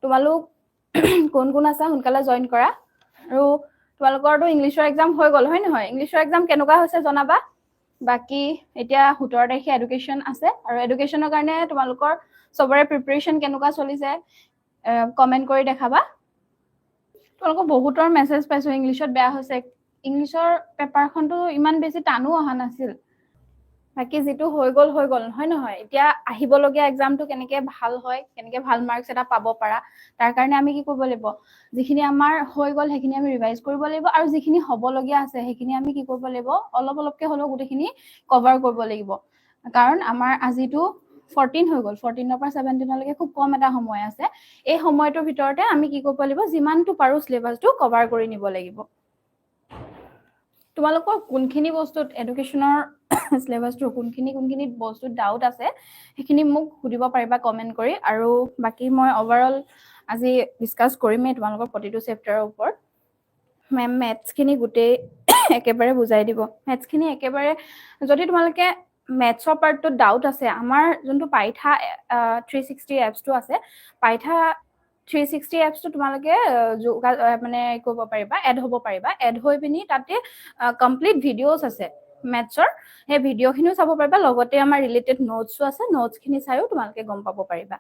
তোমালোক কোন কোন আছা সোনকালে জয়েন কৰা আৰু তোমালোকৰটো ইংলিছৰ এক্সাম হৈ গ'ল হয় নহয় ইংলিছৰ এক্সাম কেনেকুৱা হৈছে জনাবা বাকি এতিয়া 17 তাৰিখে এডুকেশ্যন আছে আৰু এডুকেশ্যনৰ কাৰণে তোমালোকৰ সবৰে প্ৰিপাৰেচন কেনেকুৱা চলিছে কমেন্ট কৰি দেখাবা তোমালোকৰ বহুতৰ মেছেজ পাইছো ইংলিছত বেয়া হৈছে ইংলিছৰ পেপাৰখনটো ইমান বেছি টানো অহা নাছিল বাকি যেটো হৈ গ'ল হয় নহয় এতিয়া আহিবলগীয়া এক্সামটো কেনেকে ভাল হয় কেনেকে ভাল মাৰ্কস এটা পাব পাৰা তাৰ কাৰণে আমি কি কৰিব লাগিব যিখিনি আমাৰ হৈ গ'ল সেইখিনি আমি ৰিভাইজ কৰিব লাগিব আৰু যিখিনি হ'বলগীয়া আছে সেইখিনি আমি কি কৰিব লাগিব অলপকে হলো গুটেখিনি কভাৰ কৰিব লাগিব কাৰণ আমাৰ আজিটো 14 হৈ গ'ল 14 পৰা 17 লৈকে খুব কম এটা সময় আছে এই সময়টোৰ ভিতৰতে আমি কি কৰিব লাগিব যিমানটো পাৰো সিলেবাসটো কভাৰ কৰি নিব লাগিব তোমালোকৰ কোনখিনি বস্তুত এডুকেশ্যনৰ সিলেবাসটো কোনখিনি বস্তুত ডাউট আছে সেইখিনি মোক সুধিব পাৰিবা কমেন্ট কৰি আৰু বাকি মই ওভাৰঅল আজি ডিসকাস কৰিমে তোমালোকৰ প্ৰতিটো চেপ্টাৰৰ ওপৰত মেম মেথছখিনি গুটে একেবাৰে বুজাই দিব মেথছখিনি একেবাৰে যদি তোমালোকে মেথছৰ পাৰ্টটো ডাউট আছে আমাৰ যোনটো পাইথা 360 এপছটো আছে পাইথা 360 এপছটো তোমালোকে মানে কৰিব পাৰিবা এড হ'ব পাৰিবা এড হৈ পিনি তাতে কমপ্লিট ভিডিওছ আছে মেথছৰ হে ভিডিওখিনিও চাব পাৰিবা লগতে আমাৰ ৰিলেটেড নোটছও আছে নোটছখিনি চাইও তোমালোকে গম পাব পাৰিবা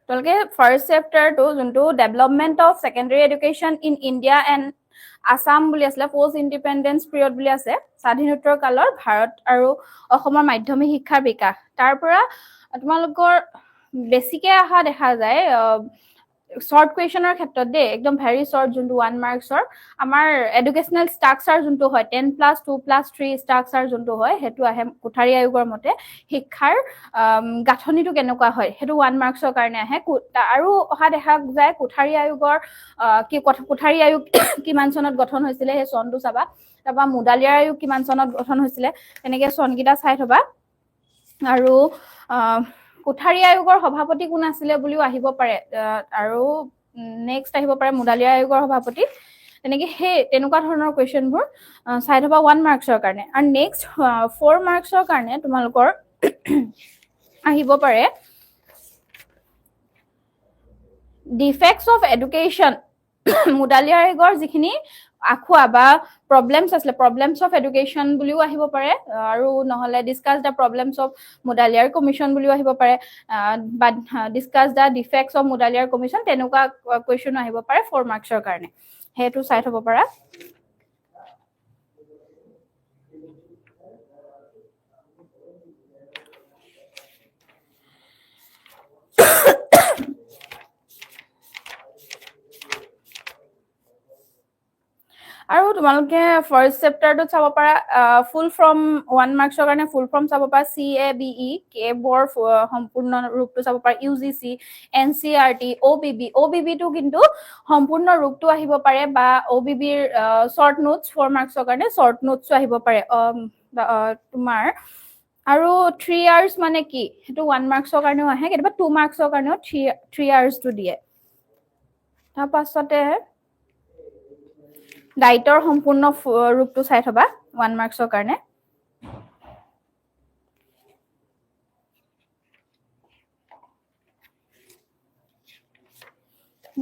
তোমালোকে ফাৰ্ষ্ট চেপ্টাৰটো যোনটো development of secondary education in India and Assam বুলি আছিলে পোষ্ট ইণ্ডিপেণ্ডেন্স পিৰিয়ড বুলি আছে স্বাধীনোত্তৰ কালৰ ভাৰত আৰু অসমৰ মাধ্যমিক শিক্ষাৰ বিকাশ তাৰ পৰা তোমালোকৰ বেছিকে আহা দেখা যায় শৰ্ট কুৱেশ্যনৰ ক্ষেত্ৰত দে একদম ভেৰি শৰ্ট যোনটো 1 মাৰ্কছৰ আমাৰ এডুকেশ্যনেল ষ্ট্ৰাকচাৰ যোনটো হয় 10+2+3 ষ্ট্ৰাকচাৰ যোনটো হয় হেতু আহে কোঠাৰী আয়োগৰ মতে শিক্ষাৰ গাঁথনিটো কেনেকুৱা হয় হেতু 1 মাৰ্কছৰ কাৰণে আহে আৰু অহা দেখা যায় কোঠাৰী আয়োগৰ কোঠাৰী আয়োগ কিমান চনত গঠন হৈছিলে হে চনটো চাবা তাৰপা মুডালিয়াৰ আয়োগ কিমান চনত গঠন হৈছিলে তেনেকে চনকিটা চাই থবা আৰু কোঠাৰী আয়োগৰ সভাপতি কোন আছিলে বুলিও আহিব পাৰে আৰু নেক্সট আহিব পাৰে মুডালিয়াৰ আয়োগৰ সভাপতি তেনেকে হে তেনেকুৱা ধৰণৰ কোৱেশ্চনবোৰ চাই থবা 1 মাৰ্কছৰ কাৰণে আৰু নেক্সট 4 মাৰ্কছৰ কাৰণে তোমালোকৰ আহিব পাৰে ডিফেক্টস অফ এডুকেশ্যন মুডালিয়াৰ আয়োগৰ যিখিনি আখুৱা বা প্ৰবলেমছ আছিলে প্ৰবলেমছ অফ এডুকেশ্যন বুলিও আহিব পাৰে আৰু নহলে discuss the problems of Mudaliar commission বুলিও আহিব পাৰে বা discuss the defects of Mudaliar commission তেনেকুৱা কোৱেশ্চন আহিব পাৰে 4 মাৰ্কছৰ কাৰণে হেতু চাই থব পাৰা আৰু তোমালোকে ফাৰ্ষ্ট চেপ্টাৰটো চাব পাৰা ফুল ফৰ্ম 1 মাৰ্কছৰ কাৰণে ফুল ফৰ্ম চাব পাৰা CABE কেবৰ সম্পূৰ্ণ ৰূপটো চাব পাৰা UGC NCERT OBB টো কিন্তু সম্পূৰ্ণ ৰূপটো আহিব পাৰে বা OBB ৰ শৰ্ট নোটছ 4 মাৰ্কছৰ কাৰণে শৰ্ট নোটছো আহিব পাৰে তোমাৰ আৰু 3 ইয়াৰ্স মানে কি হেতু 1 মাৰ্কছৰ কাৰণেও আহে কেতিয়াবা 2 মাৰ্কছৰ কাৰণেও 3 ইয়াৰ্সটো দিয়ে তাৰ পাছতে ডাইটৰ সম্পূৰ্ণ ৰূপটো চাই থবা 1 মাৰ্কছৰ কাৰণে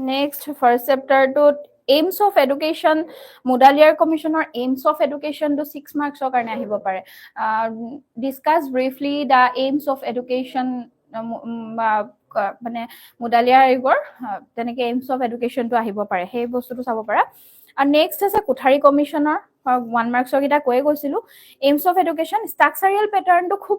নেক্সট ফাৰ্ষ্ট চেপ্টাৰটোত এইমছ অফ এডুকেশ্যন মুডালিয়াৰ কমিশনৰ এইমছ অফ এডুকেশ্যনটো 6 মাৰ্কছৰ কাৰণে আহিব পাৰে discuss briefly the aims of education মানে মুডালিয়াৰ আয়োগৰ তেনেকে এইমছ অফ এডুকেশ্যনটো আহিব পাৰে সেই বস্তুটো চাব পাৰা আৰু নেক্সট আছে কোঠাৰী কমিশনৰ 1 মাৰ্কছৰ কিটা কৈ গৈছিলো এইমছ অফ এডুকেশ্যন ষ্ট্ৰাকচাৰেল প্যাটাৰ্নটো খুব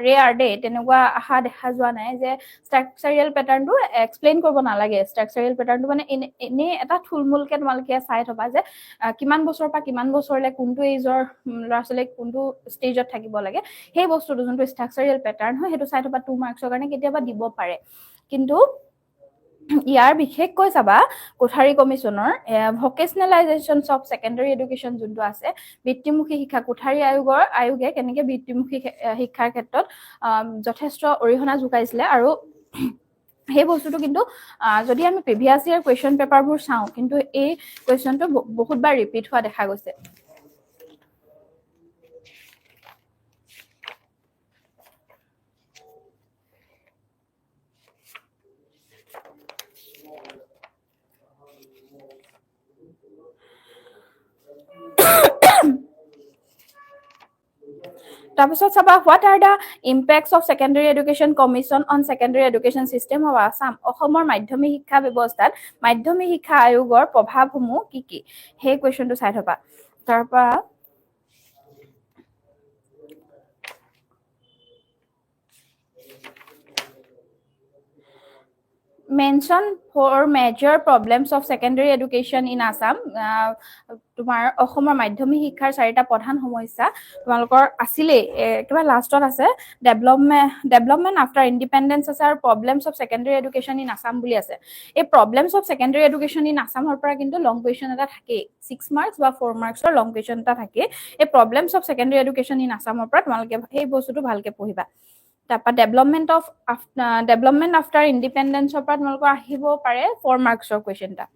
ৰেয়াৰ দে তেনেকুৱা আহা দেখা যোৱা নাই যে ষ্ট্ৰাকচাৰেল প্যাটাৰ্নটো এক্সপ্লেইন কৰিব নালাগে ষ্ট্ৰাকচাৰেল প্যাটাৰ্নটো মানে এনে এটা থুলমুলকে তোমালোকে চাই থবা যে কিমান বছৰৰ পৰা কিমান বছৰলৈ কোনটো এজৰ ল'ৰা ছোৱালীক কোনটো ষ্টেজত থাকিব লাগে সেই বস্তুটো যোনটো ষ্ট্ৰাকচাৰেল প্যাটাৰ্ন হয় হেতু চাই থবা 2 মাৰ্কছৰ কাৰণে কেতিয়াবা দিব পাৰে কিন্তু ইয়াৰ বিশেষকৈ চাবা কোঠাৰী কমিশনৰ ভকেশনেলাইজেশন অফ সেকেন্ডাৰী এডুকেশ্যন যোনটো আছে বৃত্তিমুখী শিক্ষা কোঠাৰী আয়োগে কেনেকে বৃত্তিমুখী শিক্ষাৰ ক্ষেত্ৰত যথেষ্ট অৰিহণা যোগাইছিলে আৰু সেই বস্তুটো কিন্তু যদি আমি প্ৰিভিয়াস ইয়াৰ কোৱেশ্চন পেপাৰবোৰ চাওঁ কিন্তু এই কোৱেশ্চনটো বহুতবাৰ ৰিপিট হোৱা দেখা গৈছে তাৰপিছত চাবা what are the impacts of secondary education commission on secondary education system of Assam অসমৰ মাধ্যমিক শিক্ষা ব্যৱস্থাত মাধ্যমিক শিক্ষা আয়োগৰ প্ৰভাৱসমূহ কি কি সেই কোৱেশ্চনটো চাই থবা তাৰপৰা mention four major problems of secondary education in Assam তোমাৰ অসমৰ মাধ্যমিক শিক্ষাৰ চাৰিটা প্ৰধান সমস্যা তোমালোকৰ আছিলে কিবা লাষ্টত আছে ডেভেলপমেন্ট আফটাৰ ইন্ডিপেন্ডেন্স আছে আৰু problems of secondary education in Assam বুলি আছে এই problems of secondary education in আসামৰ পৰা কিন্তু লং কুৱেশ্চন এটা থাকে 6 মাৰ্কস বা 4 মাৰ্কসৰ লং কুৱেশ্চন এটা থাকে এই problems of secondary education in আসামৰ পৰা তোমালোকে এই বস্তুটো ভালকে পঢ়িবা তাৰপা ডেভেলপমেন্ট আফটাৰ ইন্ডিপেন্ডেন্সৰ পৰা তোমালোকৰ আহিব পাৰে 4 মাৰ্কসৰ কুৱেশ্চন এটা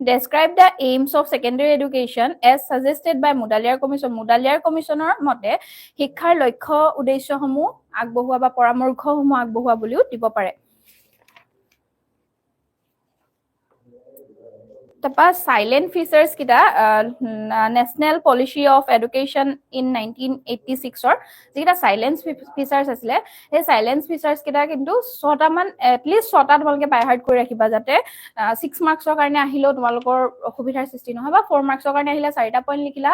Describe the aims of secondary education as suggested by Mudaliar Commission. Mudaliar Commissioner মতে শিক্ষাৰ লক্ষ্য উদ্দেশ্যসমূহ আগবঢ়োৱা বা পৰামৰ্শসমূহ আগবঢ়োৱা বুলিও দিব পাৰে তাৰপা সাইলেন্ট ফিচাৰ্স কিটা national policy of education in 1986 ৰ যেটা সাইলেন্ট ফিচাৰ্স আছিল এই সাইলেন্ট ফিচাৰ্স কিটা কিন্তু 6টা মান এটলিষ্ট 6টা তোমালকে বাই হাৰ্ট কৰি ৰাখিবা যাতে 6 মাৰ্কসৰ কাৰণে আহিলো তোমালোকৰ অসুবিধাৰ সৃষ্টি নহয় বা 4 মাৰ্কসৰ কাৰণে আহিলে 4টা পইণ্ট লিখিলা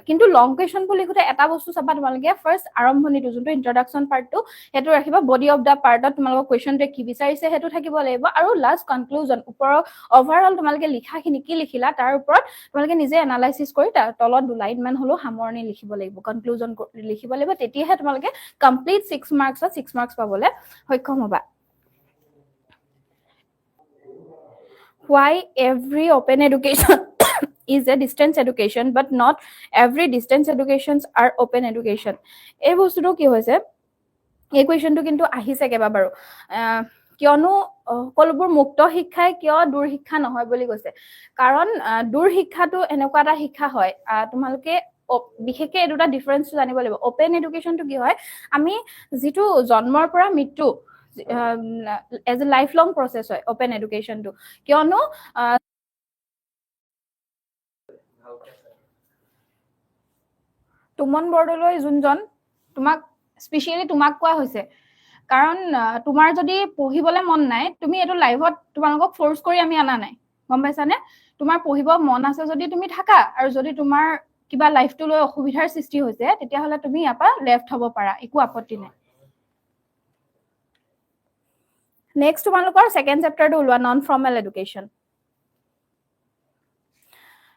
কিন্তু লং কুৱেশ্চন বুলি লিখোতে এটা বস্তু চাবা তোমালকে ফাৰ্স্ট আৰম্ভণিটো যোনটো ইন্ট্ৰডাকচন পাৰ্টটো হেতু ৰাখিবা বডি অফ দা পাৰ্টত তোমালোকৰ কুৱেশ্চনটো কি বিচাৰিছে হেতু থাকিব লাগিব আৰু লাষ্ট কনক্লুজন ওপৰৰ ওভাৰঅল তোমালকে লিখাখিনি কি লিখিলা তাৰ ওপৰত তোমালকে নিজে এনালাইসিস কৰি তলত দু লাইন মান হলো সামৰণি লিখিব লাগিব কনক্লুজন লিখিব লাগিব তেতিয়াহে তোমালকে কমপ্লিট 6 মাৰ্কসত 6 মাৰ্কস পাবলে সক্ষম হ'বা why every open education is a distance education but not every distance educations are open education এই বস্তুটো কি হৈছে এই কোৱেশ্চনটো কিন্তু আহিছে কেবা বাৰু কিয়নো কলবোৰ মুক্ত শিক্ষাই কিয় দূৰ শিক্ষা নহয় বুলি কৈছে কাৰণ দূৰ শিক্ষাটো এনেকুৱা এটা শিক্ষা হয় তোমালোকে বিশেষকে এই দুটা ডিফাৰেন্স জানিব লাগিব ওপেন এডুকেশনটো কি হয় আমি যেটো জন্মৰ পৰা মৃত্যু as a lifelong process হয় open education to কিয়নো তুমন বৰদলৈ যোনজন তোমাক স্পেশালি তোমাক কোৱা হৈছে কাৰণ তোমাৰ যদি পঢ়িবলে মন নাই তুমি এটো লাইভত তোমালোকক ফোৰ্স কৰি আমি আনা নাই গম পাইছানে তোমাৰ পঢ়িব মন আছে যদি তুমি থাকা আৰু যদি তোমাৰ কিবা লাইফটো লৈ অসুবিধাৰ সৃষ্টি হৈছে তেতিয়া হলে তুমি ইয়াপা লেফট হ'ব পাৰা একো আপত্তি নাই নেক্সট তোমালোকৰ সেকেন্ড চেপ্টাৰটো উলোৱা non formal education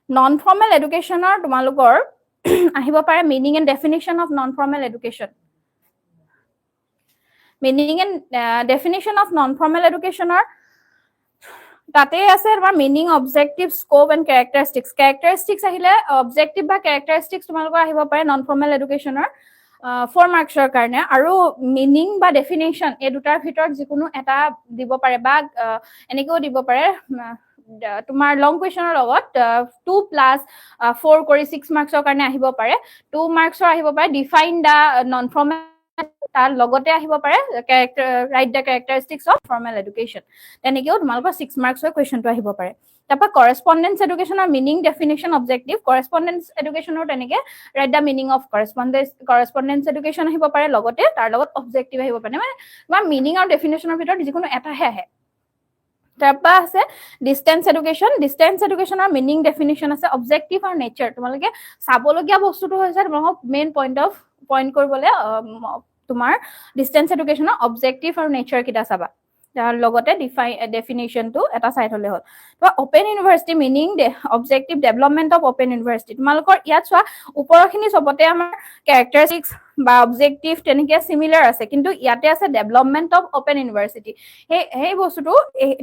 non formal এডুকেশ্যনৰ তোমালোকৰ আহিব পাৰে meaning and definition of non formal education meaning and definition of non-formal education or তাতে আছে তোমাৰ মিনিং অবজেক্টিভ স্কোপ এন্ড ক্যাৰেক্টাৰিষ্টিক্স আহিলে অবজেক্টিভ বা ক্যাৰেক্টাৰিষ্টিক্স তোমালোকৰ আহিব পাৰে নন ফৰ্মেল এডুকেশ্যনৰ 4 মাৰ্কসৰ কাৰণে আৰু মিনিং বা ডেফিনিশন এই দুটাৰ ভিতৰত যিকোনো এটা দিব পাৰে বা এনেকেও দিব পাৰে তোমাৰ লং কুৱেশ্চনৰ লগত 2 + 4 কৰি 6 মাৰ্কসৰ কাৰণে আহিব পাৰে 2 মাৰ্কসৰ আহিব পাৰে ডিফাইন দা নন ফৰ্মেল তাৰ লগতে আহিব পাৰে write the characteristics of formal education তেনেকেও তোমালোকৰ 6 মাৰ্কসৰ কুৱেশ্চনটো আহিব পাৰে তাৰপা কৰেসপন্ডেন্স এডুকেশ্যনৰ মিনিং ডেফিনিশন অবজেক্টিভ কৰেসপন্ডেন্স এডুকেশ্যনৰ তেনেকে write the meaning of correspondence education আহিব পাৰে লগতে তাৰ লগত অবজেক্টিভ আহিব পাৰে মানে তোমাৰ মিনিং আৰু ডেফিনিশনৰ ভিতৰত যিকোনো এটাহে আহে তাৰপা আছে ডিসটেন্স এডুকেশ্যনৰ মিনিং ডেফিনিশন আছে অবজেক্টিভ আৰু নেচাৰ তোমালোকে চাবলগীয়া বস্তুটো হৈছে তোমালোকৰ মেইন পইণ্ট কৰিবলে তোমাৰ ডিসটেন্স এডুকেশ্যনৰ অবজেক্টিভ আৰু নেচাৰ কিটা চাবা তাৰ লগতে ডেফিনিশনটো এটা সাইড হলে হল তো open university meaning objective development of open university তোমালোকৰ ইয়াত চোৱা ওপৰখিনি সবতে আমাৰ ক্যাৰেক্টাৰিষ্টিক্স বা অবজেক্টিভ তেনেকে সিমিলাৰ আছে কিন্তু ইয়াতে আছে ডেভেলপমেন্ট অফ ওপেন ইউনিভাৰ্সিটি এই বস্তুটো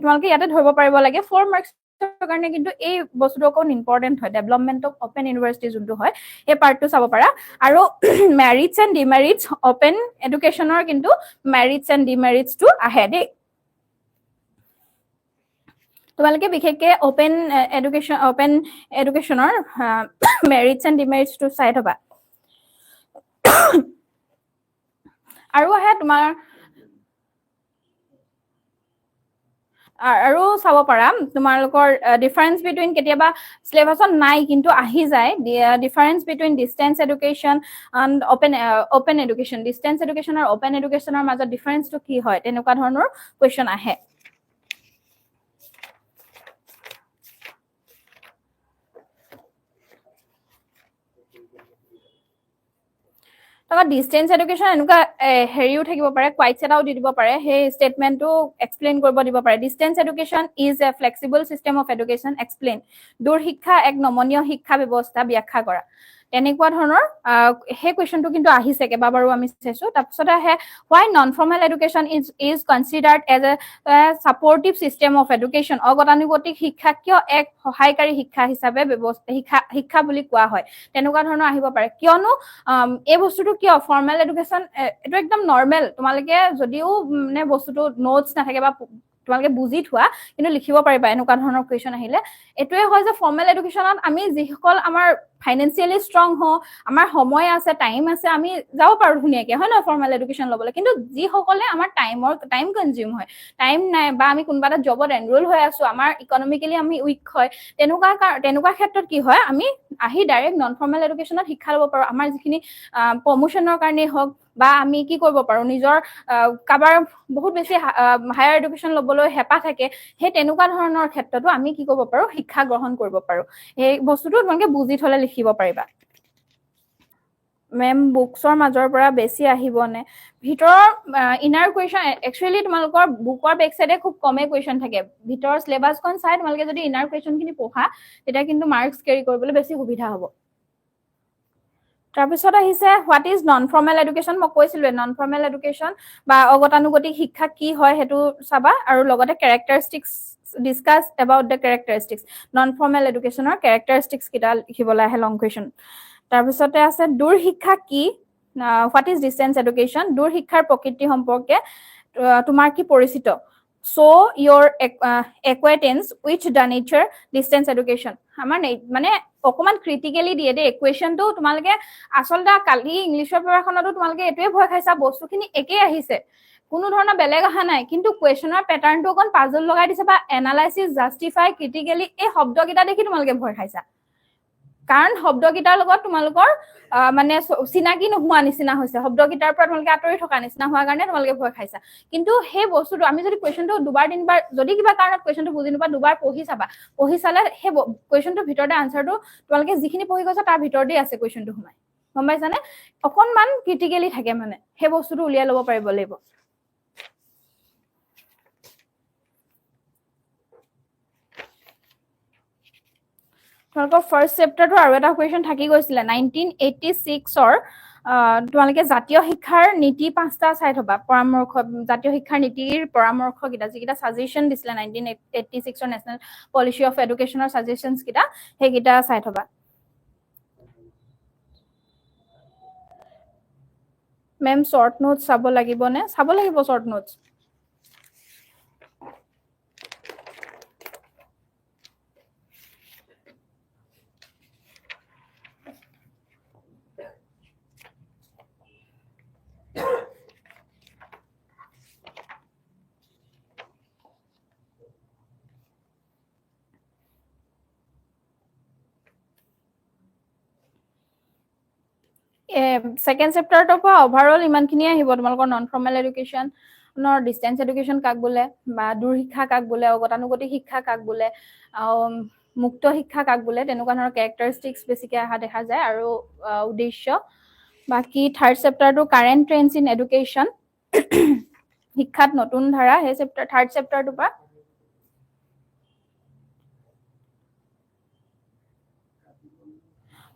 তোমালোকে ইয়াতে ধৰিব পাৰিব লাগে 4 মাৰ্কস কাৰণে কিন্তু এই বস্তুটো কোন ইম্পৰ্টেন্ট হয় ডেভেলপমেন্ট অফ ওপেন ইউনিভাৰ্সিটি যোনটো হয় এই পাৰ্টটো চাব পাৰা আৰু মেৰিটস এন্ড ডিমেৰিটস ওপেন এডুকেশ্যনৰ কিন্তু মেৰিটস এন্ড ডিমেৰিটস টো আহে দেই তোমালোকে বিশেষকে ওপেন এডুকেশ্যনৰ মেৰিটস এন্ড ডিমেৰিটস টো চাই থবা আৰু আহে তোমাৰ আৰু চাব পাৰা তোমালোকৰ ডিফাৰেন্স বিটুইন কেতিয়াবা সিলেবাছত নাই কিন্তু আহি যায় difference between distance education and open education distance education আৰু অপেন এডুকেশ্যনৰ মাজত ডিফাৰেন্সটো কি হয় তেনেকুৱা ধৰণৰ কুৱেশ্যন আহে তাৰপৰা ডিস্টেন্স এডুকেশ্যন এনেকুৱা হেৰিও থাকিব পাৰে কোৱাইটছ এটাও দি দিব পাৰে সেই ষ্টেটমেণ্টটো এক্সপ্লেইন কৰিব দিব পাৰে distance education is a flexible system of education explain দূৰ শিক্ষা এক নমনীয় শিক্ষা ব্যৱস্থা ব্যাখ্যা কৰা তেনেকুৱা ধৰণৰ সেই কুৱেশ্যনটো কিন্তু আহিছে কেইবাবাৰো আমি চাইছো তাৰপিছত আহে why non-formal education is considered as a supportive system of education অগতানুগতিক শিক্ষা কিয় এক সহায়কাৰী শিক্ষা হিচাপে শিক্ষা বুলি কোৱা হয় তেনেকুৱা ধৰণৰ আহিব পাৰে কিয়নো এই বস্তুটো কিয় ফৰ্মেল এডুকেশ্যন এইটো একদম নৰ্মেল তোমালোকে যদিও মানে বস্তুটো নোটছ নাথাকে বা তোমালোকে বুজি থোৱা কিন্তু লিখিব পাৰিবা এনেকুৱা ধৰণৰ কুৱেশ্যন আহিলে এটোৱে হয় যে ফৰ্মেল এডুকেশ্যনত আমি যিসকল আমাৰ ফাইনেন্সিয়েলি ষ্ট্ৰং হওঁ আমাৰ সময় আছে টাইম আছে আমি যাব পাৰো ধুনীয়াকে হয় নহয় ফৰ্মেল এডুকেশ্যন ল'বলৈ কিন্তু যিসকলে আমাৰ টাইম কনজিউম হয় টাইম নাই বা আমি কোনোবা এটা জবত এনৰোল হৈ আছো আমাৰ ইকনমিকেলি আমি উইক হয় তেনেকুৱা ক্ষেত্ৰত কি হয় আমি আহি ডাইৰেক্ট নন ফৰ্মেল এডুকেশ্যনত শিক্ষা ল'ব পাৰো আমাৰ যিখিনি প্ৰমোশ্যনৰ কাৰণেই হওক বা আমি কি কৰিব পাৰো নিজৰ কাবাৰ বহুত বেছি হায়াৰ এডুকেশ্যন ল'বলৈ হেঁপাহ থাকে সেই তেনেকুৱা ধৰণৰ ক্ষেত্ৰতো আমি কি কৰিব পাৰো শিক্ষা গ্ৰহণ কৰিব পাৰো এই বস্তুটো তোমালোকে বুজি থলে লিখিব পাৰিবা মেম বুকছৰ মাজৰ পৰা বেছি আহিবনে ভিতৰৰ ইনাৰ কুৱেশ্যন একচুৱেলি তোমালোকৰ বুকৰ বেক চাইডে খুব কমেই কুৱেশ্যন থাকে ভিতৰৰ সিলেবাছখন চাই তোমালোকে যদি ইনাৰ কুৱেশ্যনখিনি পঢ়া তেতিয়া কিন্তু মাৰ্কছ কেৰি কৰিবলৈ বেছি সুবিধা হ'ব তাৰপিছত আহিছে what is non formal education মই কৈছিলোৱে নন ফৰ্মেল এডুকেশ্যন বা অগতানুগতিক শিক্ষা কি হয় সেইটো চাবা আৰু লগতে characteristics discuss about the characteristics non formal এডুকেশ্যনৰ কেৰেক্টাৰিষ্টিক্স কেইটা লিখিবলৈ আহে লং কুৱেশ্যন তাৰপিছতে আছে দূৰ শিক্ষা কি হোৱাট ইজ ডিস্টেন্স এডুকেশ্যন দূৰ শিক্ষাৰ প্ৰকৃতি সম্পৰ্কে তোমাৰ কি পৰিচিত show' your acquaintance with the nature distance education আমাৰ মানে অকমান ক্ৰিটিকেলি দিয়ে দেই কুৱেশ্যনটো তোমালোকে আচলতে কালি ইংলিছৰ পেপাৰখনতো তোমালোকে এইটোৱে ভয় খাইছা বস্তুখিনি একেই আহিছে কোনো ধৰণৰ বেলেগ অহা নাই কিন্তু কুৱেশ্যনৰ পেটাৰ্ণটো অকণ পাজল লগাই দিছে বা এনালাইচিছ জাষ্টিফাই ক্ৰিটিকেলি এই শব্দকেইটা দেখি তোমালোকে ভয় খাইছা কাৰণ শব্দকেইটাৰ লগত তোমালোকৰ মানে চিনাকি নোহোৱা নিচিনা হৈছে শব্দকেইটাৰ পৰা তোমালোকে আঁতৰি থকা নিচিনা হোৱাৰ কাৰণে তোমালোকে ভয় খাইছা কিন্তু সেই বস্তুটো আমি যদি কুৱেশ্যনটো দুবাৰ তিনিবাৰ যদি কিবা কাৰণত কুৱেশ্যনটো বুজি নোপোৱা দুবাৰ পঢ়ি চাবা পঢ়ি চালে সেই কুৱেশ্যনটোৰ ভিতৰতে আনচাৰটো তোমালোকে যিখিনি পঢ়ি গৈছা তাৰ ভিতৰতে আছে কুৱেশ্যনটো সোমাই গম পাইছানে অকণমান ক্ৰিটিকেলি থাকে মানে সেই বস্তুটো উলিয়াই ল'ব পাৰিব লাগিব তোমালোকৰ ফাৰ্ষ্ট চেপ্টাৰটো আৰু এটা কুৱেশ্যন থাকি গৈছিলে 1986ৰ তোমালোকে জাতীয় শিক্ষাৰ নীতি 5টা চাই থবা পৰামৰ্শ জাতীয় শিক্ষাৰ নীতিৰ পৰামৰ্শকেইটা যিকেইটা ছাজেশ্যন দিছিলে 1986ৰ নেশ্যনেল পলিচি অফ এডুকেশ্যনৰ ছাজেশ্যনছ কেইটা সেইকেইটা চাই থবা মেম শ্বৰ্ট নোটছ চাব লাগিবনে চাব লাগিব শ্বৰ্ট নোটছ সেকেন্ড চেপ্টাৰটোৰ পৰা অভাৰঅল ইমানখিনিয়ে আহিব তোমালোকৰ নন ফৰ্মেল এডুকেশ্যনৰ ডিস্টেন্স এডুকেশ্যন কাক বোলে বা দূৰ শিক্ষা কাক বোলে অগতানুগতিক শিক্ষা কাক বোলে মুক্ত শিক্ষা কাক বোলে তেনেকুৱা ধৰণৰ কেৰেক্টাৰিষ্টিক্স বেছিকৈ অহা দেখা যায় আৰু উদ্দেশ্য বাকী থাৰ্ড চেপ্টাৰটো কাৰেণ্ট ট্ৰেণ্ডছ ইন এডুকেশ্যন শিক্ষাত নতুন ধাৰা সেই থাৰ্ড চেপ্টাৰটোৰ পৰা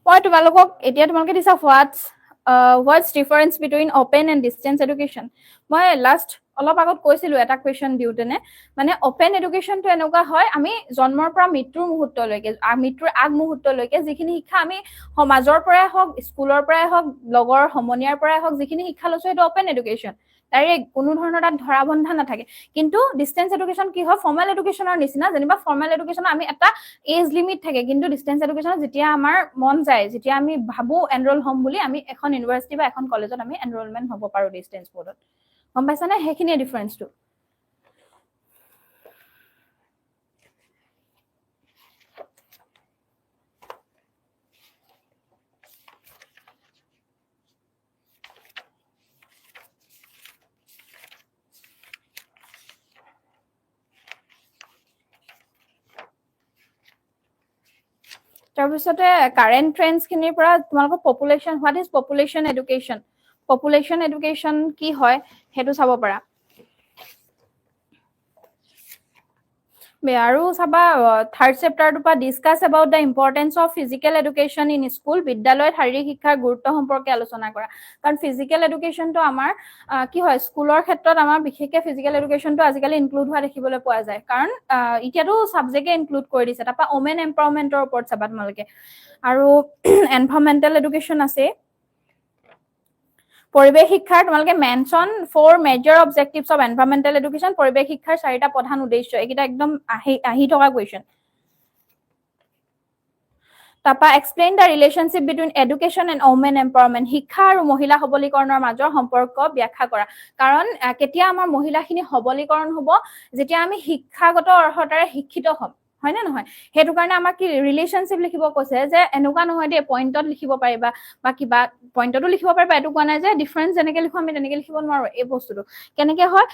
মই তোমালোকক এতিয়া তোমালোকে দিছা Whats difference between open and distance education মই লাষ্ট অলপ আগত কৈছিলো এটা কুৱেশ্যন দিওঁতেনে মানে অপেন এডুকেশ্যনটো এনেকুৱা হয় আমি জন্মৰ পৰা মৃত্যুৰ মুহূৰ্তলৈকে মৃত্যুৰ আগ মুহূৰ্তলৈকে যিখিনি শিক্ষা আমি সমাজৰ পৰাই হওক স্কুলৰ পৰাই হওক লগৰ সমনীয়াৰ পৰাই হওক যিখিনি শিক্ষা লৈছো সেইটো অপেন এডুকেশ্যন ডাইৰেক্ট কোনো ধৰণৰ তাত ধৰা বন্ধা নাথাকে কিন্তু ডিস্টেন্স এডুকেশ্যন কি হয় ফৰ্মেল এডুকেশ্যনৰ নিচিনা যেনিবা ফৰ্মেল এডুকেশ্যন আমি এটা এজ লিমিট থাকে কিন্তু ডিস্টেন্স এডুকেশ্যনত যেতিয়া আমাৰ মন যায় যেতিয়া আমি ভাবো এনৰোল হ'ম বুলি আমি এখন ইউনিভাৰ্চিটি বা এখন কলেজত আমি এনৰোলমেণ্ট হ'ব পাৰো ডিস্টেন্স বৰ্ডত গম পাইছানে সেইখিনিয়ে ডিফাৰেন্সটো তাৰপিছতে কাৰেণ্ট ট্ৰেন্ডছ খিনিৰ পৰা তোমালোকৰ population what is population education কি হয় সেইটো চাব পাৰা আৰু চাবা থাৰ্ড চেপ্টাৰটোৰ পৰা discuss about the importance of physical education in school বিদ্যালয়ত শাৰীৰিক শিক্ষাৰ গুৰুত্ব সম্পৰ্কে আলোচনা কৰা কাৰণ ফিজিকেল এডুকেশ্যনটো আমাৰ কি হয় স্কুলৰ ক্ষেত্ৰত আমাৰ বিশেষকৈ ফিজিকেল এডুকেশ্যনটো আজিকালি ইনক্লুড হোৱা দেখিবলৈ পোৱা যায় কাৰণ এতিয়াতো ছাবজেক্টে ইনক্লুড কৰি দিছে তাৰপৰা ওমেন এম্পাৱাৰমেণ্টৰ ওপৰত চাবা তোমালোকে আৰু এনভাইৰনমেণ্টেল এডুকেশ্যন আছে পৰিৱেশ শিক্ষাৰ তোমালোকে mention 4 major objectives of environmental education পৰিৱেশ শিক্ষাৰ 4টা প্ৰধান উদ্দেশ্য এইকেইটা একদম আহি থকা কুৱেশ্যন তাৰপা explain the relationship between education and women empowerment শিক্ষা আৰু মহিলা সবলীকৰণৰ মাজৰ সম্পৰ্ক ব্যাখ্যা কৰা কাৰণ কেতিয়া আমাৰ মহিলাখিনি সবলীকৰণ হ'ব যেতিয়া আমি শিক্ষাগত অৰ্হতাৰে শিক্ষিত হ'ম হয় নে নহয় সেইটো কাৰণে আমাক কি ৰিলেশ্যনশ্বিপ লিখিব কৈছে যে এনেকুৱা নহয় দেই পইণ্টত লিখিব পাৰিবা বা কিবা পইণ্টতো লিখিব পাৰিবা এইটো কোৱা নাই যে ডিফাৰেঞ্চ যেনেকৈ লিখোঁ আমি তেনেকৈ লিখিব নোৱাৰোঁ এই বস্তুটো কেনেকৈ হয়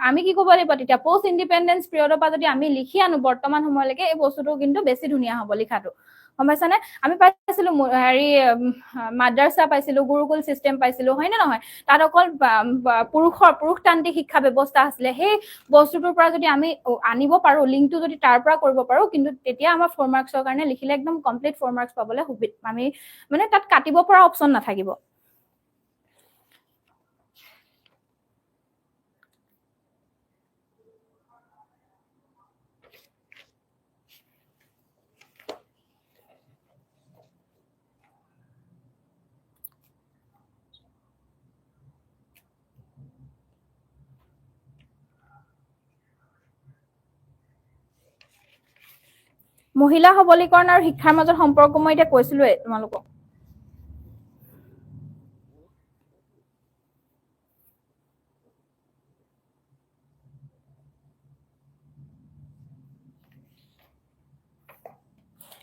আমি কি ক'ব লাগিব তেতিয়া পষ্ট ইণ্ডিপেণ্ডেঞ্চ পিৰিয়ডৰ পৰা যদি আমি লিখি আনো বৰ্তমান সময়লৈকে এই বস্তুটো কিন্তু বেছি ধুনীয়া হ'ব লিখাটো গম পাইছানে আমি পাইছিলো হেৰি মাদ্ৰাছা পাইছিলো গুৰুকুল চিষ্টেম পাইছিলো হয় নে নহয় তাত অকল পুৰুষতান্ত্ৰিক শিক্ষা ব্যৱস্থা আছিলে সেই বস্তুটোৰ পৰা যদি আমি আনিব পাৰো লিংকটো যদি তাৰ পৰা কৰিব পাৰো কিন্তু তেতিয়া আমাৰ 4 মাৰ্কছৰ কাৰণে লিখিলে একদম কমপ্লিট 4 মাৰ্কছ পাবলৈ আমি মানে তাত কাটিব পৰা অপচন নাথাকিব মহিলা সবলীকৰণ আৰু শিক্ষাৰ মাজত সম্পৰ্ক মই এতিয়া কৈছিলোৱে তোমালোকক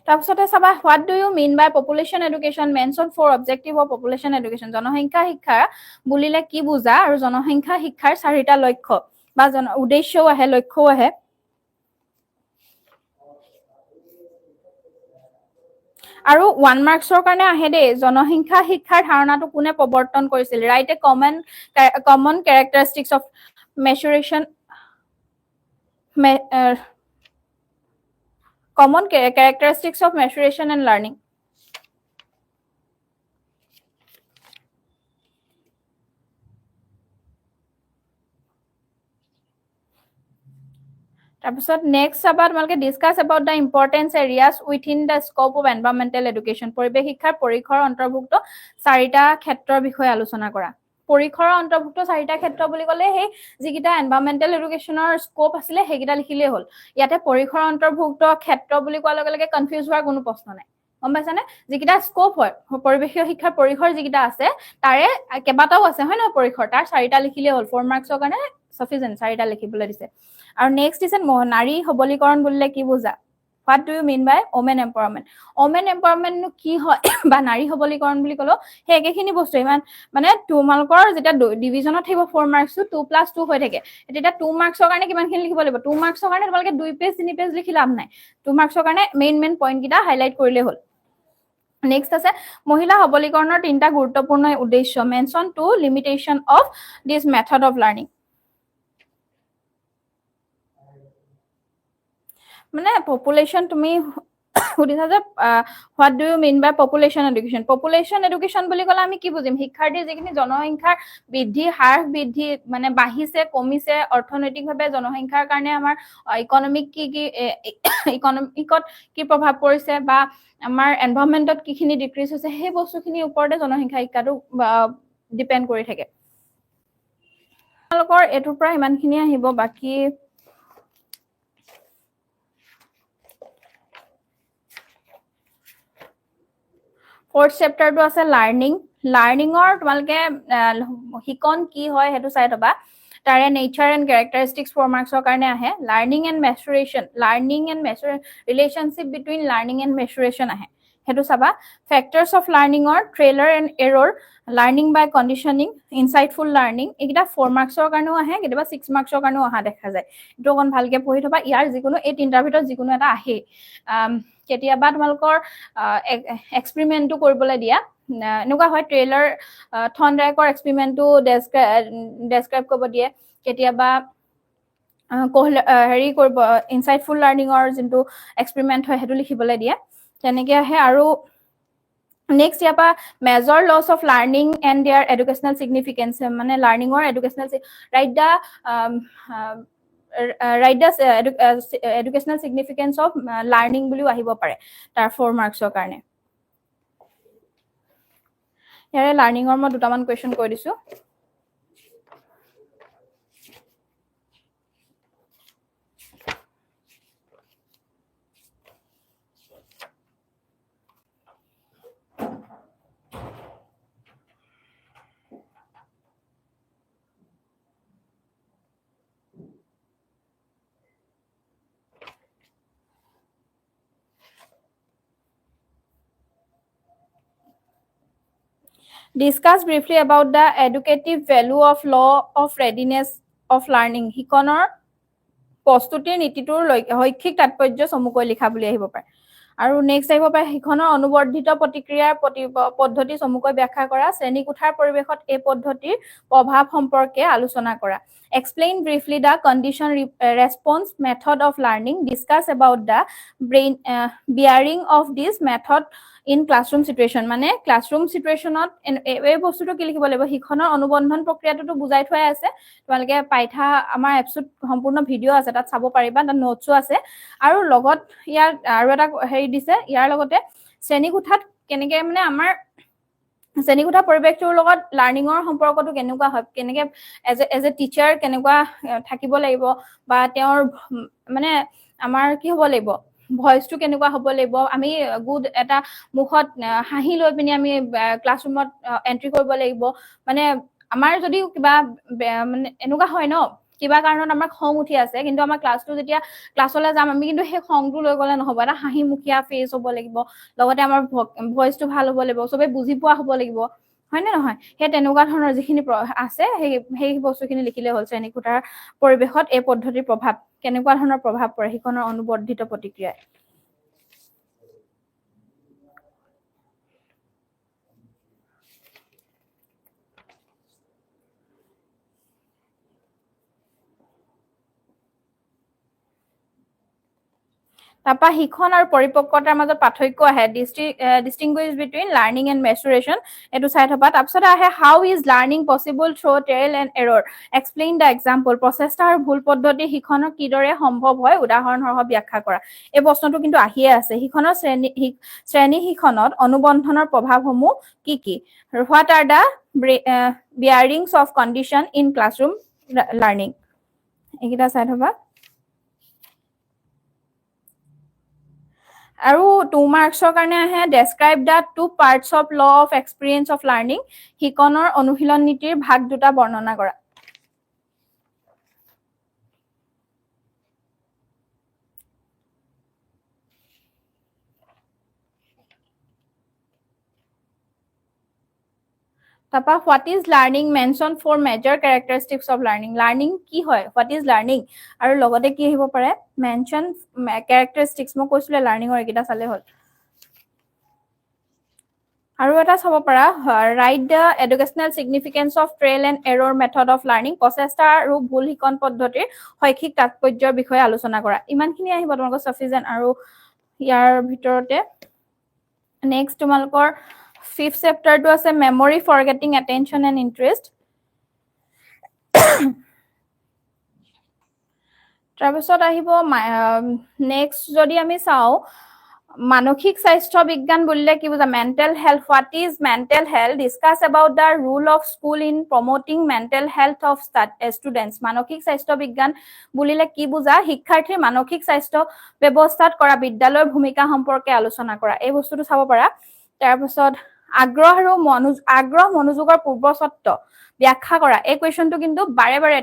তাৰপিছতে চাবা what do you mean by population education mention 4 objective of population education জনসংখ্যা শিক্ষা বুলিলে কি বুজা আৰু জনসংখ্যা শিক্ষাৰ 4টা লক্ষ্য বা উদ্দেশ্যও আহে লক্ষ্যও আহে আৰু 1 মাৰ্কছৰ কাৰণে আহে দেই জনসংখ্যা শিক্ষাৰ ধাৰণাটো কোনে প্ৰৱৰ্তন কৰিছিল write a common characteristics of maturation common characteristics of maturation and learning তাৰপিছত নেক্সট চাবা তোমালোকে discuss about the importance areas within the scope of environmental education পৰিৱেশ শিক্ষাৰ পৰিসৰ অন্তৰ্ভুক্ত 4টা ক্ষেত্ৰৰ বিষয়ে আলোচনা কৰা পৰিসৰৰ অন্তৰ্ভুক্ত 4টা ক্ষেত্ৰ বুলি ক'লে সেই যিকিটা এনভাইৰনমেন্টেল এডুকেশ্যনৰ স্কোপ আছিলে সেইকিটা লিখিলেই হ'ল ইয়াতে পৰিসৰ অন্তৰ্ভুক্ত ক্ষেত্ৰ বুলি কোৱাৰ লগে লগে কনফিউজ হোৱাৰ কোনো প্ৰশ্ন নাই গম পাইছানে যিকিটা স্কোপ হয় পৰিৱেশীয় শিক্ষাৰ পৰিসৰ যিকিটা আছে তাৰে কেইবাটাও আছে হয় নহয় পৰিসৰ তাৰ 4টা লিখিলেই হ'ল 4 মাৰ্কছৰ কাৰণে সাফিচিয়েন্ট 4টা লিখিবলৈ দিছে আৰু নেক্সট দিছে নাৰী সবলীকৰণ বুলিলে কি বুজা what do you mean by women empowerment কি হয় বা নাৰী সবলীকৰণ বুলি ক'লো সেই একেখিনি বস্তু ইমান মানে তোমালোকৰ যেতিয়া ডিভিজনত থাকিব 4 মাৰ্কছটো 2+2 হৈ থাকে তেতিয়া 2 মাৰ্কছৰ কাৰণে কিমানখিনি লিখিব লাগিব 2 মাৰ্কছৰ কাৰণে তোমালোকে 2 পেজ 3 পেজ লিখি লাভ নাই 2 মাৰ্কছৰ কাৰণে মেইন পইণ্ট কেইটা হাইলাইট কৰিলে হ'ল নেক্সট আছে মহিলা সবলীকৰণৰ 3টা গুৰুত্বপূৰ্ণ উদ্দেশ্য mention 2 limitation of this method of learning মানে পপুলেশ্যন তুমি সুধিছা যে what do you mean by population education বুলি ক'লে আমি কি বুজিম শিক্ষাৰ্থীৰ যিখিনি জনসংখ্যাৰ হাৰ বৃদ্ধি মানে বাঢ়িছে কমিছে অৰ্থনৈতিকভাৱে জনসংখ্যাৰ কাৰণে আমাৰ ইকনমিকত কি প্ৰভাৱ পৰিছে বা আমাৰ এনভাইৰনমেন্টত কিখিনি ডিক্ৰিজ হৈছে সেই বস্তুখিনিৰ ওপৰতে জনসংখ্যা শিক্ষাটো ডিপেণ্ড কৰি থাকে আপোনালোকৰ এইটোৰ পৰা ইমানখিনি আহিব বাকী फोर्थ चैप्टर तो আছে লাৰ্নিঙৰ তোমালকে শিকন কি হয় হেতু চাই থবা তাৰে নেচাৰ এণ্ড ক্যাৰেক্টাৰিষ্টিক্স 4 মাৰ্কছৰ কাৰণে আহে learning and maturation relationship between learning and maturation আহে হেতু চাবা ফেক্টৰছ অফ লাৰ্নিঙৰ trial and error learning by conditioning insightful learning এইকেইটা 4 মাৰ্কছৰ কাৰণেও আহে কেতিয়াবা 6 মাৰ্কছৰ কাৰণেও অহা দেখা যায় এইটো অকণ ভালকে পঢ়ি থবা ইয়াৰ যিকোনো এই তিনিটাৰ ভিতৰত যিকোনো এটা আহে কেতিয়াবা তোমালোকৰ এক্সপেৰিমেণ্টটো কৰিবলৈ দিয়া এনেকুৱা হয় ট্ৰেইলাৰ থনডাইকৰ এক্সপেৰিমেণ্টটো ডেছক্ৰাইব কৰিব দিয়ে কেতিয়াবা হেৰি কৰিব ইনচাইটফুল লাৰ্নিঙৰ যোনটো এক্সপেৰিমেণ্ট হয় সেইটো লিখিবলৈ দিয়ে তেনেকৈ আহে আৰু নেক্সট ইয়াৰ পৰা major laws of learning and their educational significance মানে লাৰ্নিঙৰ educational right the educational significance of learning বুলিও আহিব পাৰে তাৰ 4 মাৰ্কছৰ কাৰণে ইয়াৰে লাৰ্নিঙৰ মই দুটামান কুৱেশ্যন কৈ দিছোঁ Discuss briefly about the educative value of law of readiness of learning. শিকনৰ প্ৰস্তুতিৰ নীতিটোৰ শৈক্ষিক তাৎপৰ্য চমুকৈ লিখা বুলি আহিব পাৰে আৰু নেক্সট আহিব পাৰে শিকনৰ অনুবৰ্ধিত প্ৰতিক্ৰিয়াৰ পদ্ধতি চমুকৈ ব্যাখ্যা কৰা শ্ৰেণীকোঠাৰ পৰিৱেশত এই পদ্ধতিৰ প্ৰভাৱ সম্পৰ্কে আলোচনা কৰা explain briefly the condition response method of learning discuss about the bearing of this method in classroom situation মানে ক্লাছৰুম সিচুৱেশনত এই বস্তুটো কি লিখিব লাগিব শিক্ষণৰ অনুবন্ধন প্ৰক্ৰিয়াটো বুজাই থোৱাই আছে তোমালোকে পাইথা আমাৰ এপছত সম্পূৰ্ণ ভিডিও আছে তাত চাব পাৰিবা তাত নোটছো আছে আৰু লগত ইয়াৰ আৰু এটা হেৰি দিছে ইয়াৰ লগতে শ্ৰেণীকোঠাত কেনেকৈ মানে আমাৰ শ্ৰেণীকোঠা পৰিৱেশটোৰ লগত লাৰ্নিঙৰ সম্পৰ্কটো কেনেকুৱা হয় কেনেকৈ এজ এ টিচাৰ কেনেকুৱা থাকিব লাগিব বা তেওঁৰ মানে আমাৰ কি হ'ব লাগিব ভয়েসটো কেনেকুৱা হ'ব লাগিব আমি গুড এটা মুখত হাঁহি লৈ পিনি আমি ক্লাছৰুমত এন্ট্ৰি কৰিব লাগিব মানে আমাৰ যদি কিবা মানে এনেকুৱা হয় ন কিবা কাৰণত আমাৰ খং উঠি আছে কিন্তু আমাৰ ক্লাছটো যেতিয়া ক্লাছলৈ যাম আমি কিন্তু সেই খংটো লৈ গ'লে নহ'ব এটা হাঁহিমুখীয়া ফেচ হ'ব লাগিব লগতে আমাৰ ভয়েসটো ভাল হ'ব লাগিব চবে বুজি পোৱা হ'ব লাগিব হয় নে নহয় সেই তেনেকুৱা ধৰণৰ যিখিনি আছে সেই বস্তুখিনি লিখিলে হ'ল শ্ৰেণীকোঠাৰ পৰিৱেশত এই পদ্ধতিৰ প্ৰভাৱ কেনেকুৱা ধৰণৰ প্ৰভাৱ পৰে শিকনৰ অনুবৰ্ধিত প্ৰতিক্ৰিয়ায় তাৰপা শিক্ষণ আৰু পৰিপক্কতাৰ মাজত পাৰ্থক্য আহে distinguish between learning and maturation এইটো চাই থবা তাৰপিছত আহে how is learning possible through trial and error explain the example প্ৰচেষ্টা আৰু ভুল পদ্ধতি শিক্ষণৰ কিদৰে সম্ভৱ হয় উদাহৰণসহ ব্যাখ্যা কৰা এই প্ৰশ্নটো কিন্তু আহিয়ে আছে শিক্ষণৰ শ্ৰেণী শিক্ষণত অনুবন্ধনৰ প্ৰভাৱসমূহ কি what are the bearings of condition in classroom learning এইকেইটা চাই থবা আৰু 2 মাৰ্কছৰ কাৰণে আহে describe the 2 parts of law of experience of learning শিকনৰ অনুশীলন নীতিৰ ভাগ দুটা বৰ্ণনা কৰা তাৰপা what is learning mention for major characteristics of learning কি হয় হোৱাট ইজ লাৰ্নিং আৰু লগতে কি আহিব পাৰে মেনশ্যন কেৰেক্টাৰিষ্টিক্স মই কৈছিলে লাৰ্নিঙৰ এইকেইটা চালে হ'ল আৰু এটা চাব পাৰা right the educational significance of trail and error method of learning প্ৰচেষ্টা আৰু ভুল শিকন পদ্ধতিৰ শৈক্ষিক তাৎপৰ্যৰ বিষয়ে আলোচনা কৰা ইমানখিনি আহিব তোমালোকৰ সাফিচিয়েণ্ট আৰু ইয়াৰ ভিতৰতে নেক্সট তোমালোকৰ 5th চেপ্টাৰটো আছে memory forgetting attention and interest তাৰপিছত আহিব নেক্সট যদি আমি চাওঁ মানসিক স্বাস্থ্য বিজ্ঞান বুলিলে কি বুজা mental health what is mental health discuss about the rule of school in promoting mental health of students মানসিক স্বাস্থ্য বিজ্ঞান বুলিলে কি বুজা শিক্ষাৰ্থীৰ মানসিক স্বাস্থ্য ব্যৱস্থাত কৰা বিদ্যালয়ৰ ভূমিকা সম্পৰ্কে আলোচনা কৰা এই বস্তুটো চাব পাৰা তাৰপিছত আগ্ৰহ মনোযোগৰ পূৰ্বচৰ্ত ব্যাখ্যা কৰা এই কুৱেশ্যনটো কিন্তু বাৰে বাৰে